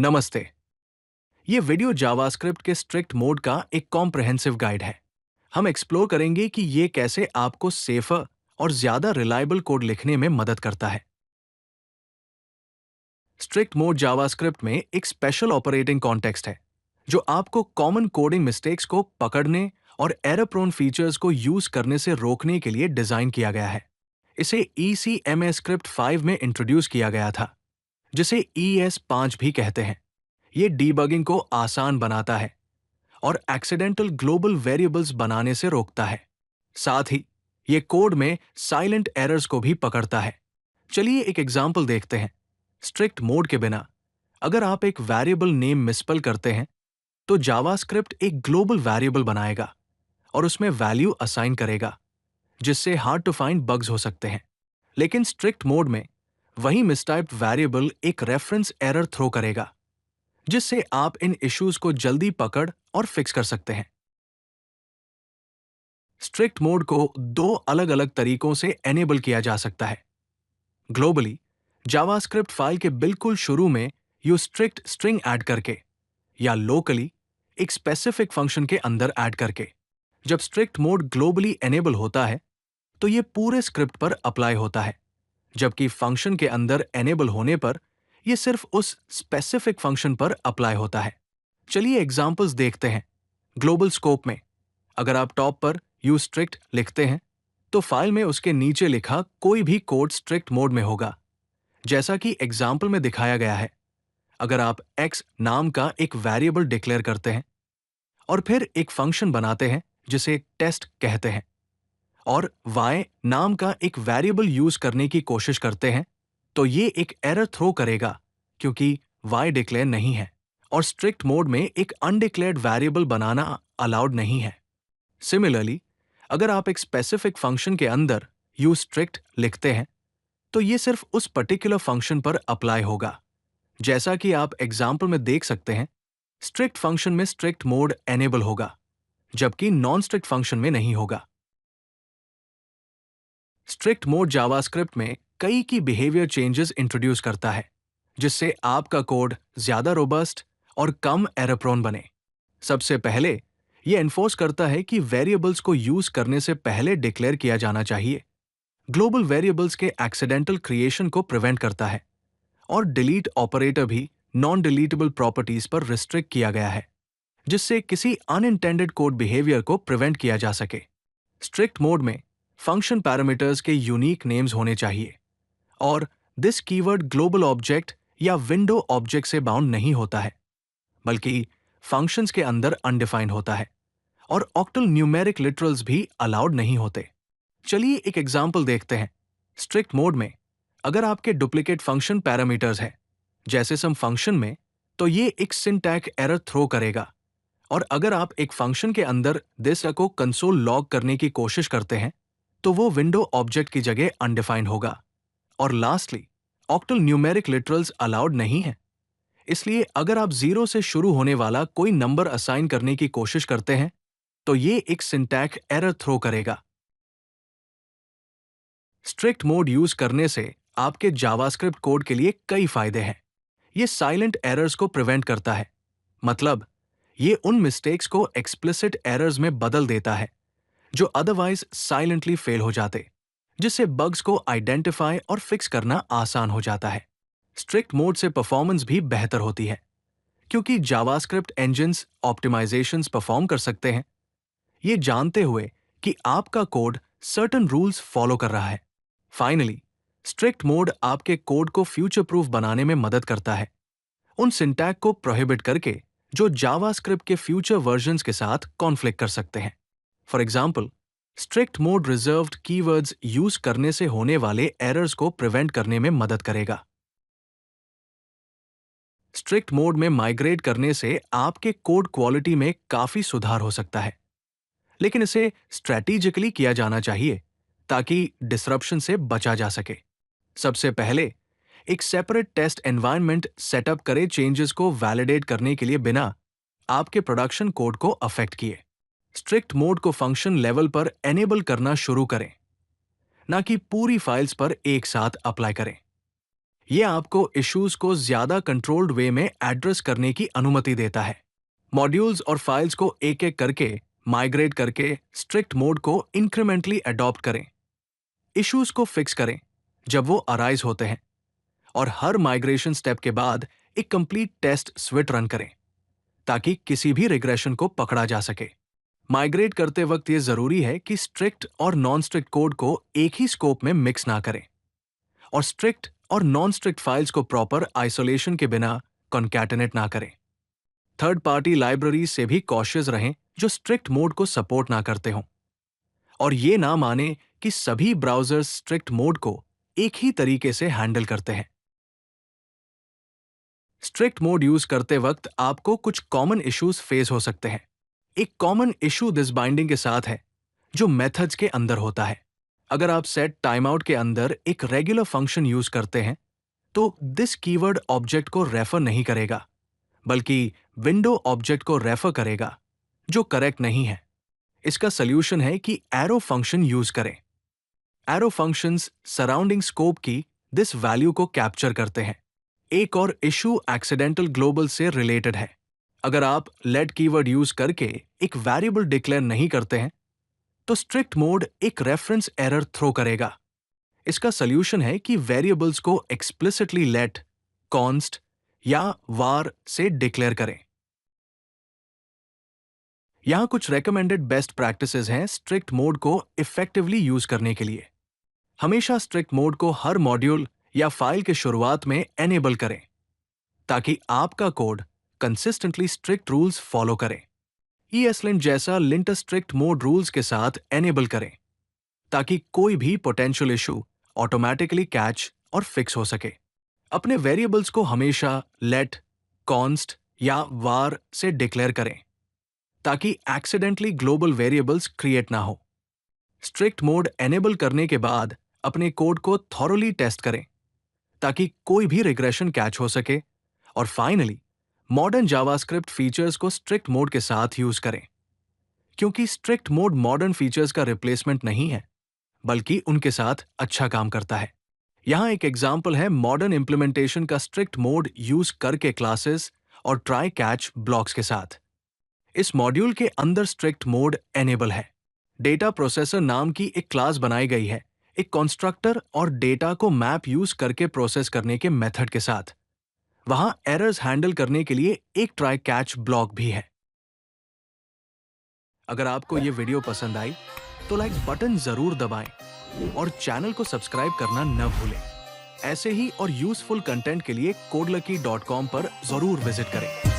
नमस्ते। ये video JavaScript के स्ट्रिक्ट मोड का एक कॉम्प्रहेंसिव गाइड है। हम एक्सप्लोर करेंगे कि ये कैसे आपको सेफर और ज्यादा रिलायबल कोड लिखने में मदद करता है। स्ट्रिक्ट मोड जावास्क्रिप्ट में एक स्पेशल ऑपरेटिंग कॉन्टेक्स्ट है जो आपको कॉमन कोडिंग मिस्टेक्स को पकड़ने और एरर प्रोन फीचर्स को यूज करने से रोकने के लिए डिजाइन किया गया है। इसे ECMA स्क्रिप्ट 5 में इंट्रोड्यूस किया गया था, जिसे ES5 भी कहते हैं। ये डीबगिंग को आसान बनाता है और एक्सीडेंटल ग्लोबल वेरिएबल्स बनाने से रोकता है। साथ ही ये कोड में साइलेंट एरर्स को भी पकड़ता है। चलिए एक एग्जांपल देखते हैं। स्ट्रिक्ट मोड के बिना अगर आप एक वेरिएबल नेम मिसस्पेल करते हैं तो जावास्क्रिप्ट एक ग्लोबल वेरिएबल बनाएगा और उसमें वैल्यू असाइन करेगा, जिससे हार्ड टू फाइंड बग्स हो सकते हैं। लेकिन स्ट्रिक्ट मोड में वही मिसटाइप्ड वेरिएबल एक रेफरेंस एरर थ्रो करेगा, जिससे आप इन इश्यूज को जल्दी पकड़ और फिक्स कर सकते हैं। स्ट्रिक्ट मोड को दो अलग अलग तरीकों से एनेबल किया जा सकता है। ग्लोबली, जावास्क्रिप्ट फाइल के बिल्कुल शुरू में यू स्ट्रिक्ट स्ट्रिंग ऐड करके, या लोकली एक स्पेसिफिक फंक्शन के अंदर ऐड करके। जब स्ट्रिक्ट मोड ग्लोबली एनेबल होता है तो ये पूरे स्क्रिप्ट पर अप्लाई होता है, जबकि फंक्शन के अंदर एनेबल होने पर यह सिर्फ उस स्पेसिफिक फंक्शन पर अप्लाई होता है। चलिए एग्जांपल्स देखते हैं। ग्लोबल स्कोप में अगर आप टॉप पर यू स्ट्रिक्ट लिखते हैं तो फाइल में उसके नीचे लिखा कोई भी कोड स्ट्रिक्ट मोड में होगा, जैसा कि एग्जाम्पल में दिखाया गया है। अगर आप x नाम का एक वेरिएबल डिक्लेयर करते हैं और फिर एक फंक्शन बनाते हैं जिसे टेस्ट कहते हैं, और y नाम का एक वेरिएबल यूज करने की कोशिश करते हैं, तो ये एक एरर थ्रो करेगा क्योंकि y डिक्लेयर नहीं है और स्ट्रिक्ट मोड में एक अनडिक्लेयर्ड वेरिएबल बनाना अलाउड नहीं है। सिमिलरली, अगर आप एक स्पेसिफिक फंक्शन के अंदर यू स्ट्रिक्ट लिखते हैं तो ये सिर्फ उस पर्टिकुलर फंक्शन पर अप्लाई होगा, जैसा कि आप एग्जाम्पल में देख सकते हैं। स्ट्रिक्ट फंक्शन में स्ट्रिक्ट मोड एनेबल होगा, जबकि नॉन स्ट्रिक्ट फंक्शन में नहीं होगा। स्ट्रिक्ट मोड जावास्क्रिप्ट में कई की बिहेवियर चेंजेस इंट्रोड्यूस करता है, जिससे आपका कोड ज्यादा रोबस्ट और कम एरर प्रोन बने। सबसे पहले यह एनफोर्स करता है कि वेरिएबल्स को यूज करने से पहले डिक्लेयर किया जाना चाहिए। ग्लोबल वेरिएबल्स के एक्सीडेंटल क्रिएशन को प्रिवेंट करता है और डिलीट ऑपरेटर भी नॉन डिलीटेबल प्रॉपर्टीज पर रिस्ट्रिक्ट किया गया है, जिससे किसी अनइंटेंडेड कोड बिहेवियर को प्रिवेंट किया जा सके। स्ट्रिक्ट मोड में फंक्शन पैरामीटर्स के यूनिक नेम्स होने चाहिए और दिस कीवर्ड ग्लोबल ऑब्जेक्ट या विंडो ऑब्जेक्ट से बाउंड नहीं होता है, बल्कि फंक्शंस के अंदर अनडिफाइंड होता है, और ऑक्टल न्यूमेरिक लिटरल्स भी अलाउड नहीं होते। चलिए एक एग्जांपल देखते हैं। स्ट्रिक्ट मोड में अगर आपके डुप्लीकेट फंक्शन पैरामीटर्स है, जैसे सम फंक्शन में, तो ये एक सिंटैक्स एरर थ्रो करेगा। और अगर आप एक फंक्शन के अंदर दिस को कंसोल लॉग करने की कोशिश करते हैं तो वो विंडो ऑब्जेक्ट की जगह अनडिफाइंड होगा। और lastly, octal numeric literals allowed नहीं है, इसलिए अगर आप 0 से शुरू होने वाला कोई नंबर असाइन करने की कोशिश करते हैं तो ये एक सिंटैक्स एरर थ्रो करेगा। स्ट्रिक्ट मोड यूज करने से आपके जावास्क्रिप्ट कोड के लिए कई फायदे हैं। ये साइलेंट एरर्स को प्रिवेंट करता है, मतलब ये उन मिस्टेक्स को एक्सप्लिसिट एरर्स में बदल देता है जो अदरवाइज साइलेंटली फेल हो जाते, जिससे बग्स को आइडेंटिफाई और फिक्स करना आसान हो जाता है। स्ट्रिक्ट मोड से परफॉर्मेंस भी बेहतर होती है क्योंकि जावास्क्रिप्ट इंजन्स ऑप्टिमाइजेशंस परफॉर्म कर सकते हैं, ये जानते हुए कि आपका कोड सर्टेन रूल्स फॉलो कर रहा है। फाइनली, स्ट्रिक्ट मोड आपके कोड को फ्यूचर प्रूफ बनाने में मदद करता है, उन सिंटैक्स को प्रोहिबिट करके जो जावास्क्रिप्ट के फ्यूचर वर्जन्स के साथ कॉन्फ्लिक्ट कर सकते हैं। For example, strict mode reserved keywords use करने से होने वाले एरर्स को प्रिवेंट करने में मदद करेगा। स्ट्रिक्ट मोड में माइग्रेट करने से आपके कोड क्वालिटी में काफी सुधार हो सकता है, लेकिन इसे स्ट्रैटेजिकली किया जाना चाहिए ताकि डिसरप्शन से बचा जा सके। सबसे पहले एक सेपरेट टेस्ट एनवायरनमेंट सेटअप करें चेंजेस को वैलिडेट करने के लिए बिना आपके प्रोडक्शन कोड को अफेक्ट किए। स्ट्रिक्ट मोड को फंक्शन लेवल पर एनेबल करना शुरू करें, ना कि पूरी फाइल्स पर एक साथ अप्लाई करें। ये आपको इश्यूज को ज्यादा कंट्रोल्ड वे में एड्रेस करने की अनुमति देता है। मॉड्यूल्स और फाइल्स को एक एक करके माइग्रेट करके स्ट्रिक्ट मोड को इंक्रीमेंटली अडॉप्ट करें। इश्यूज को फिक्स करें जब वो अराइज होते हैं, और हर माइग्रेशन स्टेप के बाद एक कंप्लीट टेस्ट स्विट रन करें ताकि किसी भी रिग्रेशन को पकड़ा जा सके। माइग्रेट करते वक्त ये जरूरी है कि स्ट्रिक्ट और नॉन स्ट्रिक्ट कोड को एक ही स्कोप में मिक्स ना करें, और स्ट्रिक्ट और नॉन स्ट्रिक्ट फाइल्स को प्रॉपर आइसोलेशन के बिना कॉन्कैटिनेट ना करें। थर्ड पार्टी लाइब्रेरी से भी कॉशियस रहें जो स्ट्रिक्ट मोड को सपोर्ट ना करते हों, और ये ना माने कि सभी ब्राउजर्स स्ट्रिक्ट मोड को एक ही तरीके से हैंडल करते हैं। स्ट्रिक्ट मोड यूज करते वक्त आपको कुछ कॉमन इश्यूज फेस हो सकते हैं। एक कॉमन इशू दिस बाइंडिंग के साथ है जो मेथड्स के अंदर होता है। अगर आप सेट टाइम आउट के अंदर एक रेगुलर फंक्शन यूज करते हैं तो दिस कीवर्ड ऑब्जेक्ट को रेफर नहीं करेगा, बल्कि विंडो ऑब्जेक्ट को रेफर करेगा, जो करेक्ट नहीं है। इसका सॉल्यूशन है कि एरो फंक्शन यूज करें। एरो फंक्शंस सराउंडिंग स्कोप की दिस वैल्यू को कैप्चर करते हैं। एक और इशू एक्सीडेंटल ग्लोबल से रिलेटेड है। अगर आप लेट कीवर्ड यूज करके एक वेरिएबल डिक्लेयर नहीं करते हैं तो स्ट्रिक्ट मोड एक रेफरेंस एरर थ्रो करेगा। इसका सॉल्यूशन है कि वेरिएबल्स को एक्सप्लिसिटली लेट, कॉन्स्ट या वार से डिक्लेयर करें। यहां कुछ रेकमेंडेड बेस्ट प्रैक्टिसेस हैं स्ट्रिक्ट मोड को इफेक्टिवली यूज करने के लिए। हमेशा स्ट्रिक्ट मोड को हर मॉड्यूल या फाइल के शुरुआत में एनेबल करें ताकि आपका code consistently strict rules follow करे। ESLint जैसा लिंट स्ट्रिक्ट मोड रूल्स के साथ एनेबल करें ताकि कोई भी पोटेंशियल इशू ऑटोमेटिकली कैच और फिक्स हो सके। अपने वेरिएबल्स को हमेशा लेट, कॉन्स्ट या वार से डिक्लेयर करें ताकि एक्सीडेंटली ग्लोबल वेरिएबल्स क्रिएट ना हो। स्ट्रिक्ट मोड एनेबल करने के बाद अपने कोड को थॉरोली टेस्ट करें ताकि कोई भी रिग्रेशन कैच हो सके, और फाइनली मॉडर्न जावास्क्रिप्ट फीचर्स को स्ट्रिक्ट मोड के साथ यूज करें, क्योंकि स्ट्रिक्ट मोड मॉडर्न फीचर्स का रिप्लेसमेंट नहीं है, बल्कि उनके साथ अच्छा काम करता है। यहां एक एग्जांपल है मॉडर्न इंप्लीमेंटेशन का स्ट्रिक्ट मोड यूज करके क्लासेस और ट्राई कैच ब्लॉक्स के साथ। इस मॉड्यूल के अंदर स्ट्रिक्ट मोड एनेबल है। डेटा प्रोसेसर नाम की एक क्लास बनाई गई है, एक कंस्ट्रक्टर और डेटा को मैप यूज करके प्रोसेस करने के मेथड के साथ। वहां एरर्स हैंडल करने के लिए एक ट्राई कैच ब्लॉक भी है। अगर आपको यह वीडियो पसंद आई तो लाइक बटन जरूर दबाएं और चैनल को सब्सक्राइब करना न भूलें। ऐसे ही और यूजफुल कंटेंट के लिए codelucky.com पर जरूर विजिट करें।